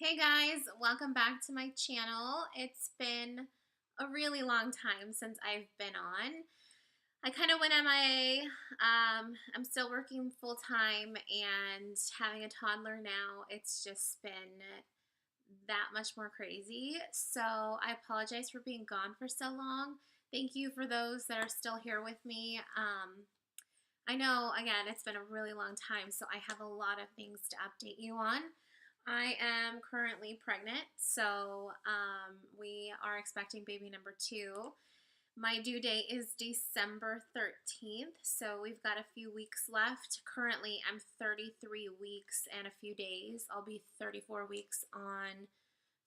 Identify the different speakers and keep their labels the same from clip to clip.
Speaker 1: Hey guys, welcome back to my channel. It's been a really long time since I've been on. I kind of went MIA. I'm still working full time and having a toddler now. It's just been that much more crazy. So I apologize for being gone for so long. Thank you for those that are still here with me. I know, again, it's been a really long time, so I have a lot of things to update you on. I am currently pregnant, so we are expecting baby number two. My due date is December 13th, so we've got a few weeks left. Currently, I'm 33 weeks and a few days. I'll be 34 weeks on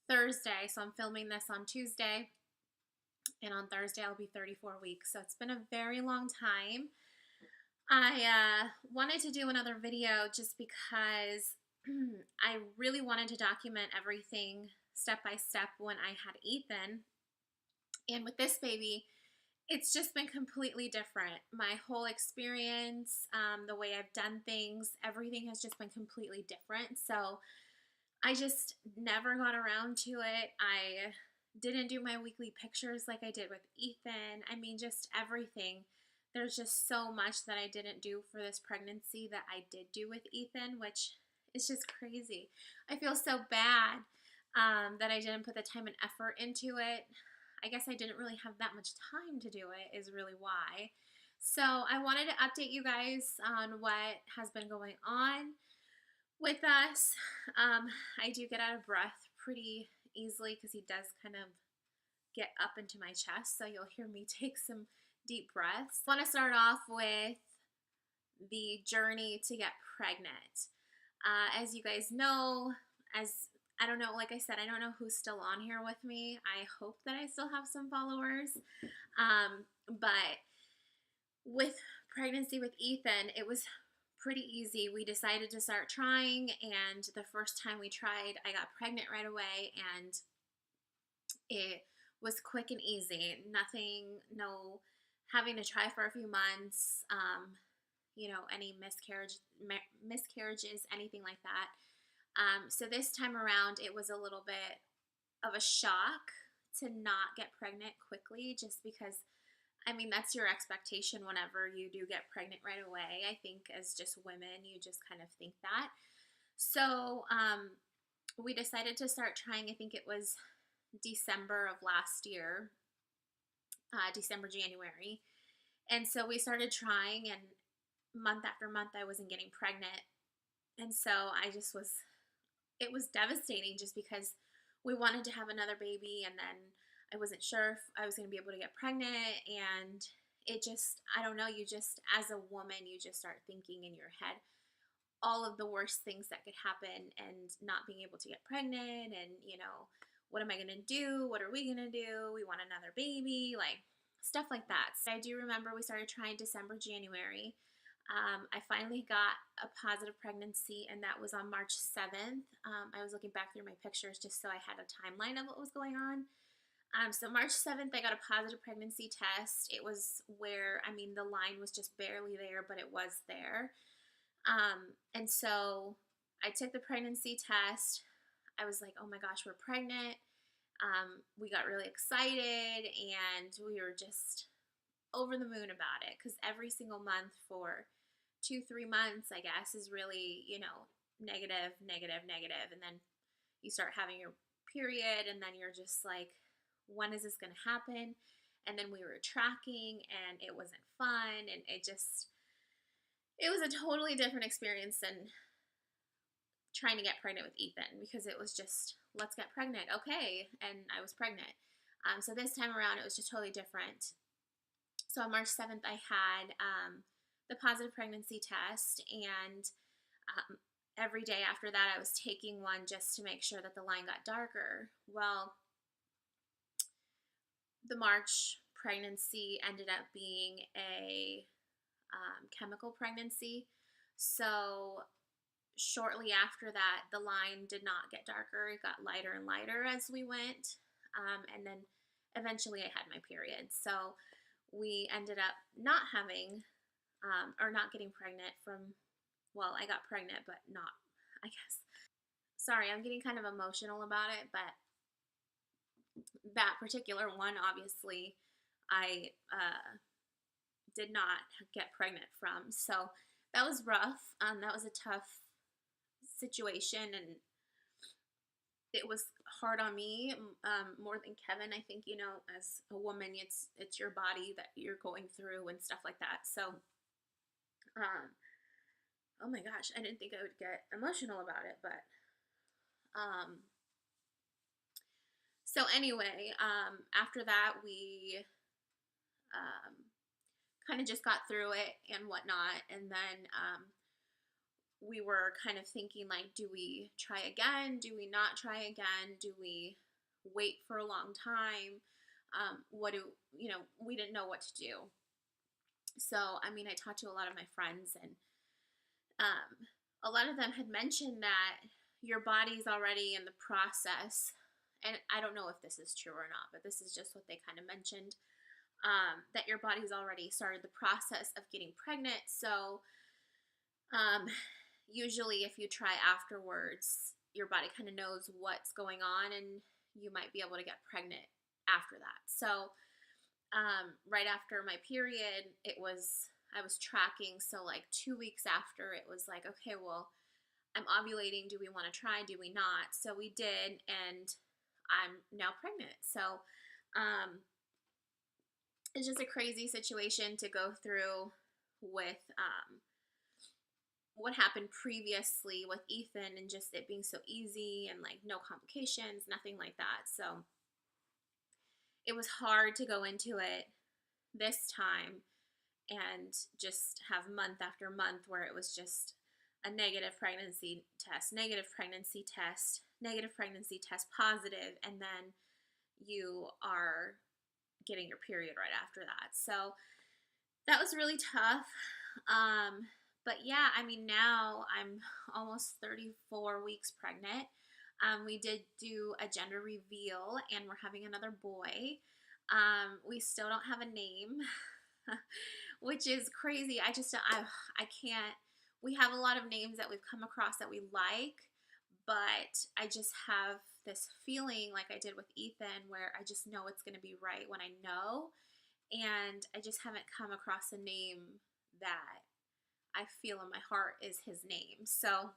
Speaker 1: Thursday, so I'm filming this on Tuesday, and on Thursday, I'll be 34 weeks. So it's been a very long time. I wanted to do another video just because I really wanted to document everything step by step when I had Ethan. And with this baby, it's just been completely different. My whole experience, the way I've done things, everything has just been completely different. So I just never got around to it. I didn't do my weekly pictures like I did with Ethan. I mean, just everything. There's just so much that I didn't do for this pregnancy that I did do with Ethan, which is just crazy. I feel so bad that I didn't put the time and effort into it. I guess I didn't really have that much time to do it is really why. So I wanted to update you guys on what has been going on with us. I do get out of breath pretty easily because he does kind of get up into my chest, so you'll hear me take some deep breaths. I want to start off with the journey to get pregnant. As you guys know, I don't know, like I said, I don't know who's still on here with me. I hope that I still have some followers. But with pregnancy with Ethan, it was pretty easy. We decided to start trying, and the first time we tried, I got pregnant right away, and it was quick and easy. Nothing, no having to try for a few months, any miscarriages, anything like that. So this time around, it was a little bit of a shock to not get pregnant quickly, just because, I mean, that's your expectation whenever you do get pregnant right away. I think as just women, you just kind of think that. So we decided to start trying, I think it was December of last year, December, January. And so we started trying, and month after month, I wasn't getting pregnant. And so it was devastating just because we wanted to have another baby, and then I wasn't sure if I was going to be able to get pregnant. And it just, I don't know, you just, as a woman, you just start thinking in your head all of the worst things that could happen, and not being able to get pregnant, and, what am I going to do? What are we going to do? We want another baby, like stuff like that. So I do remember we started trying December, January. I finally got a positive pregnancy, and that was on March 7th. I was looking back through my pictures just so I had a timeline of what was going on. So March 7th, I got a positive pregnancy test. It was where, I mean, the line was just barely there, but it was there. And so I took the pregnancy test. I was like, oh my gosh, we're pregnant. We got really excited, and we were just over the moon about it, because every single month for 2-3 months, I guess, is really, negative, negative, negative. And then you start having your period, and then you're just like, when is this going to happen? And then we were tracking, and it wasn't fun. And it was a totally different experience than trying to get pregnant with Ethan, because it was just, let's get pregnant. Okay. And I was pregnant. So this time around, it was just totally different. So on March 7th, I had the positive pregnancy test, and every day after that, I was taking one just to make sure that the line got darker. Well, the March pregnancy ended up being a chemical pregnancy. So shortly after that, the line did not get darker. It got lighter and lighter as we went. And then eventually I had my period. So we ended up not having, or not getting pregnant from, well, I got pregnant, but not, I guess. Sorry, I'm getting kind of emotional about it, but that particular one, obviously, I did not get pregnant from. So that was rough. That was a tough situation, and it was hard on me, more than Kevin. I think, you know, as a woman, it's your body that you're going through and stuff like that. So, um, oh my gosh, I didn't think I would get emotional about it, but um, so anyway, after that we um, kind of just got through it and whatnot, and then we were kind of thinking, like, do we try again? Do we not try again? Do we wait for a long time? What do, you know, we didn't know what to do. So, I mean, I talked to a lot of my friends, and a lot of them had mentioned that your body's already in the process. And I don't know if this is true or not, but this is just what they kind of mentioned, that your body's already started the process of getting pregnant. So, um, usually, if you try afterwards, your body kind of knows what's going on, and you might be able to get pregnant after that. So, right after my period, I was tracking. So, like 2 weeks after, it was like, okay, well, I'm ovulating. Do we want to try? Do we not? So we did, and I'm now pregnant. So, it's just a crazy situation to go through with what happened previously with Ethan, and just it being so easy and like no complications, nothing like that. So it was hard to go into it this time and just have month after month where it was just a negative pregnancy test, negative pregnancy test, negative pregnancy test, positive, and then you are getting your period right after that. So that was really tough. But yeah, I mean, now I'm almost 34 weeks pregnant. We did do a gender reveal, and we're having another boy. We still don't have a name, which is crazy. I can't. We have a lot of names that we've come across that we like, but I just have this feeling like I did with Ethan, where I just know it's going to be right when I know, and I just haven't come across a name that I feel in my heart is his name. So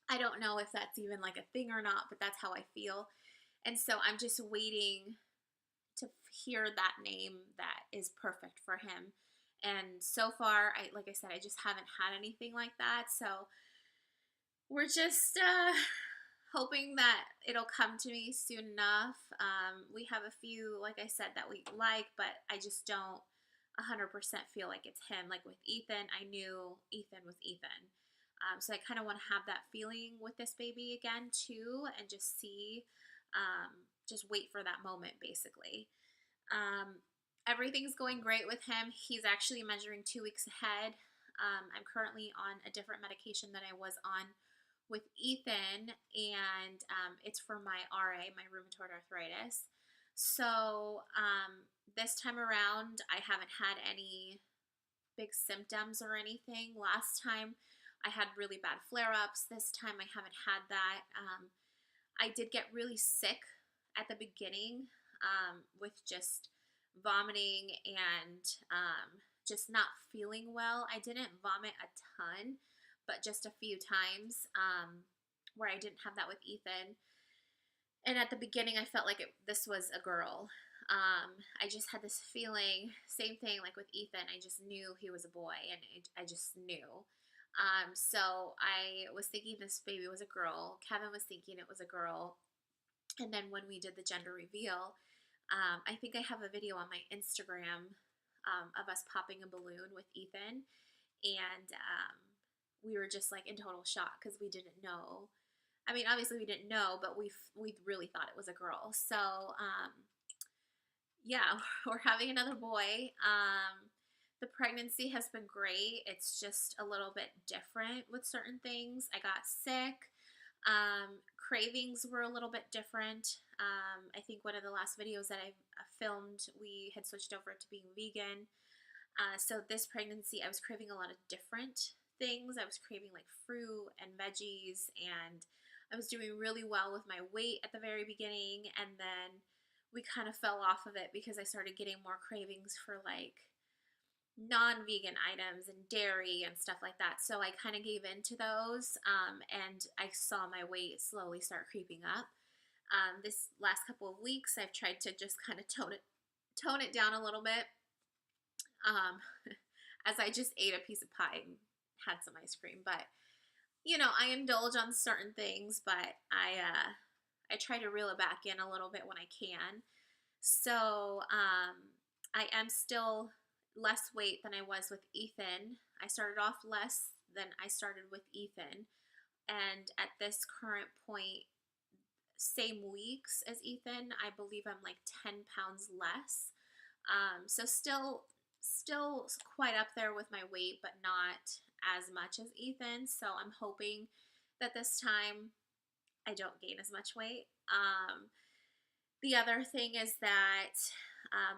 Speaker 1: I don't know if that's even like a thing or not, but that's how I feel. And so I'm just waiting to hear that name that is perfect for him. And so far, like I said, I just haven't had anything like that. So we're just hoping that it'll come to me soon enough. We have a few, like I said, that we like, but I just don't 100% feel like it's him. Like with Ethan, I knew Ethan was Ethan. So I kind of want to have that feeling with this baby again too, and just see, just wait for that moment basically. Everything's going great with him. He's actually measuring 2 weeks ahead. I'm currently on a different medication than I was on with Ethan, and it's for my RA, my rheumatoid arthritis. So this time around, I haven't had any big symptoms or anything. Last time, I had really bad flare-ups. This time, I haven't had that. I did get really sick at the beginning, with just vomiting and just not feeling well. I didn't vomit a ton, but just a few times, where I didn't have that with Ethan. And at the beginning, I felt like this was a girl. I just had this feeling, same thing like with Ethan. I just knew he was a boy, and I just knew. So I was thinking this baby was a girl. Kevin was thinking it was a girl. And then when we did the gender reveal, I think I have a video on my Instagram, of us popping a balloon with Ethan. And we were just like in total shock because we didn't know. I mean, obviously we didn't know, but we really thought it was a girl. So yeah, we're having another boy. The pregnancy has been great. It's just a little bit different with certain things. I got sick. Cravings were a little bit different. I think one of the last videos that I filmed, we had switched over to being vegan. So this pregnancy, I was craving a lot of different things. I was craving like fruit and veggies, and I was doing really well with my weight at the very beginning, and then we kind of fell off of it because I started getting more cravings for like non-vegan items and dairy and stuff like that. So I kind of gave in to those, and I saw my weight slowly start creeping up. This last couple of weeks, I've tried to just kind of tone it down a little bit, um, as I just ate a piece of pie and had some ice cream. But I indulge on certain things, but I try to reel it back in a little bit when I can. So I am still less weight than I was with Ethan. I started off less than I started with Ethan. And at this current point, same weeks as Ethan, I believe I'm like 10 pounds less. So still quite up there with my weight, but not as much as Ethan. So I'm hoping that this time I don't gain as much weight. The other thing is that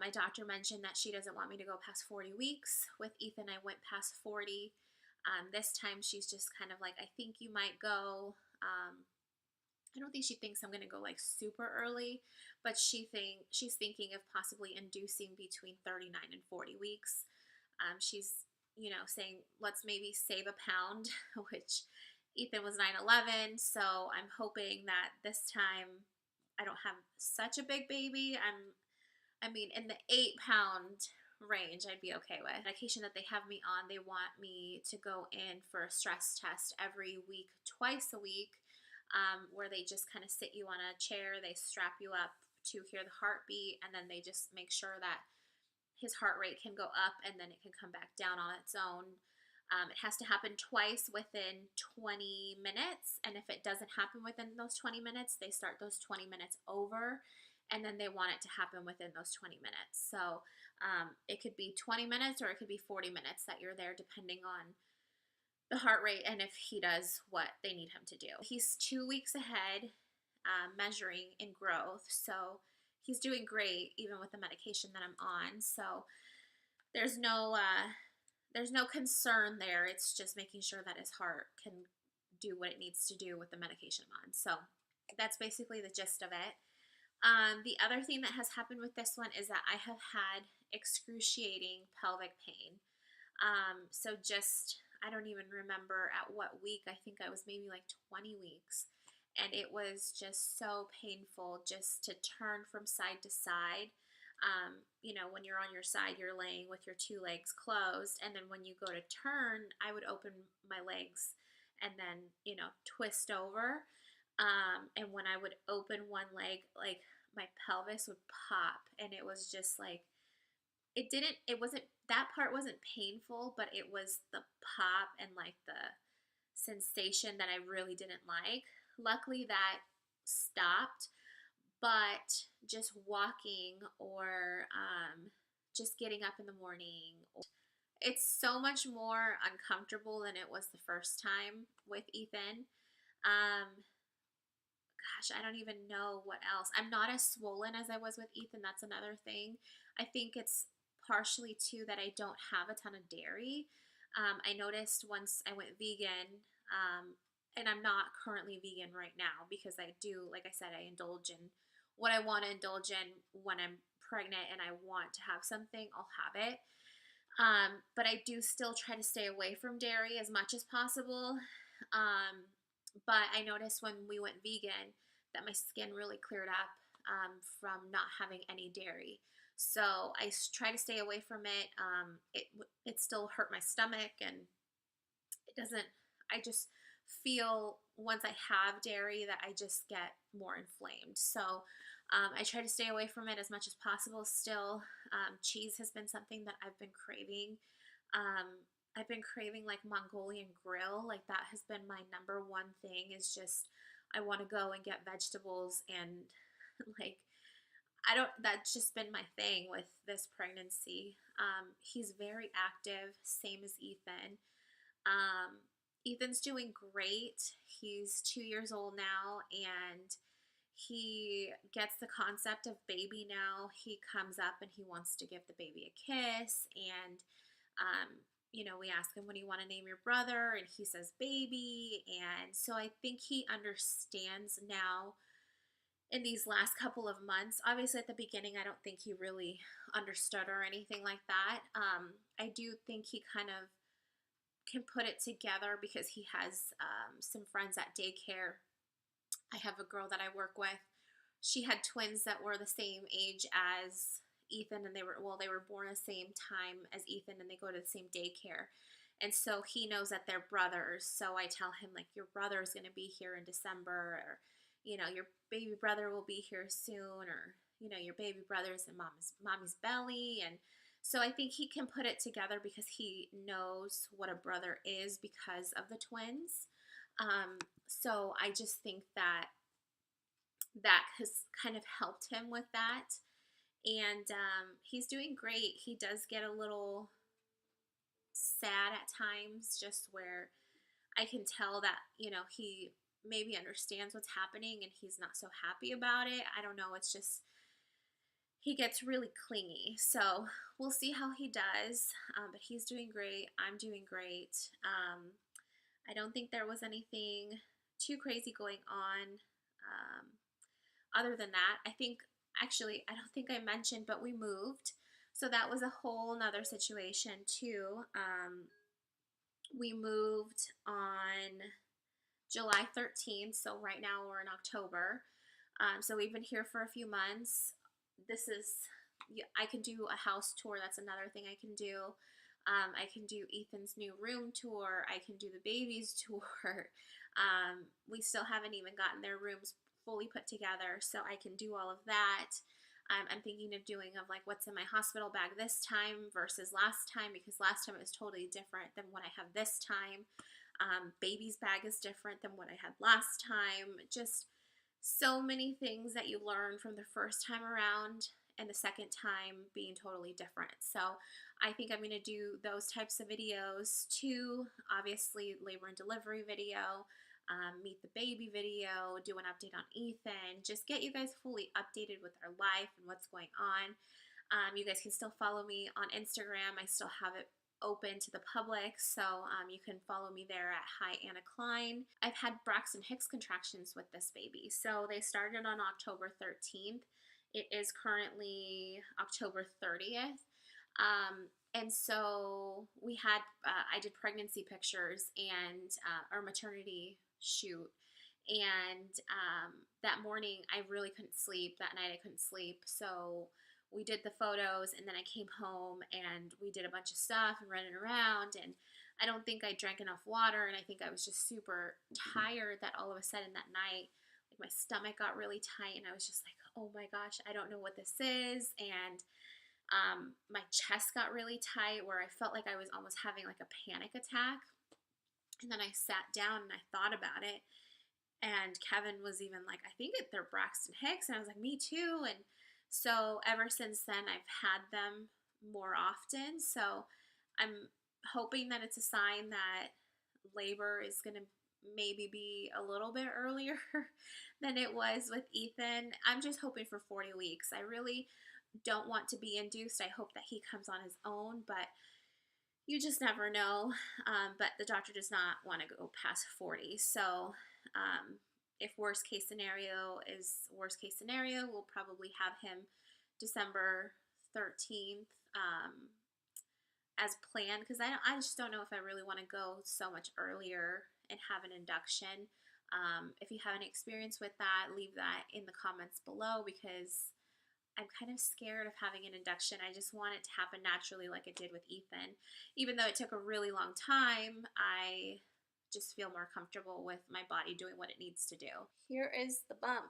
Speaker 1: my doctor mentioned that she doesn't want me to go past 40 weeks. With Ethan, I went past 40. This time she's just kind of like, I think you might go. I don't think she thinks I'm going to go like super early, but she's thinking of possibly inducing between 39 and 40 weeks. She's, saying let's maybe save a pound, which Ethan was 9'11", so I'm hoping that this time I don't have such a big baby. In the 8-pound range, I'd be okay with. Medication that they have me on, they want me to go in for a stress test every week, twice a week, where they just kind of sit you on a chair, they strap you up to hear the heartbeat, and then they just make sure that his heart rate can go up and then it can come back down on its own. It has to happen twice within 20 minutes, and if it doesn't happen within those 20 minutes, they start those 20 minutes over, and then they want it to happen within those 20 minutes. So it could be 20 minutes or it could be 40 minutes that you're there, depending on the heart rate and if he does what they need him to do. He's 2 weeks ahead, measuring in growth, so he's doing great even with the medication that I'm on. So there's no concern there. It's just making sure that his heart can do what it needs to do with the medication I'm on. So that's basically the gist of it. The other thing that has happened with this one is that I have had excruciating pelvic pain. I don't even remember at what week. I think I was maybe like 20 weeks. And it was just so painful just to turn from side to side. When you're on your side, you're laying with your two legs closed. And then when you go to turn, I would open my legs and then, twist over. And when I would open one leg, like my pelvis would pop. And it was just like, that part wasn't painful, but it was the pop and like the sensation that I really didn't like. Luckily that stopped, but just walking or just getting up in the morning, it's so much more uncomfortable than it was the first time with Ethan. Gosh, I don't even know what else. I'm not as swollen as I was with Ethan. That's another thing. I think it's partially too that I don't have a ton of dairy. I noticed once I went vegan, and I'm not currently vegan right now because I do, like I said, I indulge in what I want to indulge in when I'm pregnant and I want to have something, I'll have it. But I do still try to stay away from dairy as much as possible. But I noticed when we went vegan that my skin really cleared up from not having any dairy. So I try to stay away from it. It still hurt my stomach, and it doesn't, I just feel once I have dairy that I just get more inflamed. So I try to stay away from it as much as possible still. Cheese has been something that I've been craving. I've been craving like Mongolian grill. Like that has been my number one thing, is just I want to go and get vegetables and like that's just been my thing with this pregnancy. He's very active, same as Ethan. Ethan's doing great. He's 2 years old now, and he gets the concept of baby now. He comes up and he wants to give the baby a kiss, and we ask him, what do you want to name your brother? And he says, baby. And so I think he understands now in these last couple of months. Obviously, at the beginning, I don't think he really understood or anything like that. I do think he kind of can put it together because he has some friends at daycare. I have a girl that I work with. She had twins that were the same age as Ethan, and they were born the same time as Ethan, and they go to the same daycare. And so he knows that they're brothers. So I tell him, like, your brother is going to be here in December, or your baby brother will be here soon, or your baby brother's in mommy's belly. And so I think he can put it together because he knows what a brother is because of the twins. So I just think that has kind of helped him with that. And he's doing great. He does get a little sad at times, just where I can tell that, he maybe understands what's happening and he's not so happy about it. I don't know. It's just, he gets really clingy. So we'll see how he does. But he's doing great. I'm doing great. I don't think there was anything too crazy going on. Other than that, I don't think I mentioned, but we moved. So that was a whole nother situation too. We moved on July 13th. So right now we're in October. So we've been here for a few months. I can do a house tour. That's another thing I can do. I can do Ethan's new room tour. I can do the baby's tour. We still haven't even gotten their rooms fully put together, so I can do all of that. I'm thinking of doing like what's in my hospital bag this time versus last time, because last time it was totally different than what I have this time. Baby's bag is different than what I had last time. Just so many things that you learn from the first time around and the second time being totally different. So I think I'm going to do those types of videos too. Obviously, labor and delivery video, meet the baby video, do an update on Ethan, just get you guys fully updated with our life and what's going on. You guys can still follow me on Instagram. I still have it open to the public, so you can follow me there at Hi Anna Klein. I've had Braxton Hicks contractions with this baby. So they started on October 13th. It is currently October 30th. And so we had, I did pregnancy pictures and our maternity shoot. And that morning I really couldn't sleep. That night I couldn't sleep. So we did the photos, and then I came home and we did a bunch of stuff and running around, and I don't think I drank enough water, and I think I was just super tired that all of a sudden that night, like, my stomach got really tight, and I was just like, oh my gosh, I don't know what this is. And my chest got really tight where I felt like I was almost having like a panic attack. And then I sat down and I thought about it, and Kevin was even like, I think they're Braxton Hicks. And I was like, me too. And so ever since then, I've had them more often. So I'm hoping that it's a sign that labor is going to maybe be a little bit earlier than it was with Ethan. I'm just hoping for 40 weeks. I really don't want to be induced. I hope that he comes on his own, but you just never know. But the doctor does not want to go past 40. So if worst case scenario is worst case scenario, we'll probably have him December 13th as planned, because I just don't know if I really want to go so much earlier and have an induction. If you have any experience with that, leave that in the comments below, because I'm kind of scared of having an induction. I just want it to happen naturally like it did with Ethan. Even though it took a really long time, I just feel more comfortable with my body doing what it needs to do. Here is the bump.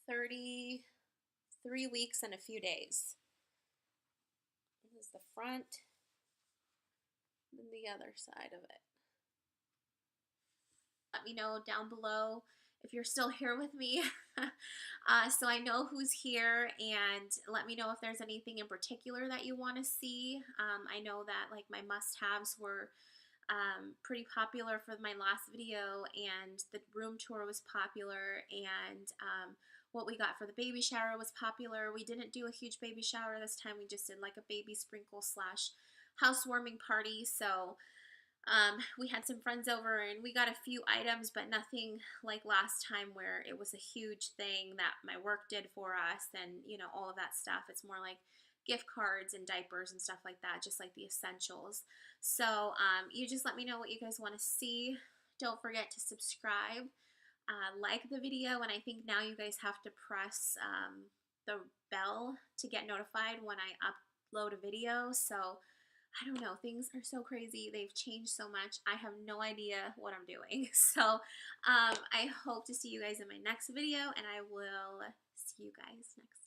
Speaker 1: 33 weeks and a few days. This is the front, and the other side of it. Let me know down below if you're still here with me, so I know who's here, and let me know if there's anything in particular that you want to see. I know that like my must-haves were pretty popular for my last video, and the room tour was popular, and what we got for the baby shower was popular. We didn't do a huge baby shower this time. We just did like a baby sprinkle slash housewarming party. So we had some friends over and we got a few items, but nothing like last time where it was a huge thing that my work did for us and, you know, all of that stuff. It's more like gift cards and diapers and stuff like that, just like the essentials. So you just let me know what you guys want to see. Don't forget to subscribe, like the video, and I think now you guys have to press the bell to get notified when I upload a video. So I don't know, things are so crazy. They've changed so much. I have no idea what I'm doing. So I hope to see you guys in my next video, and I will see you guys next time.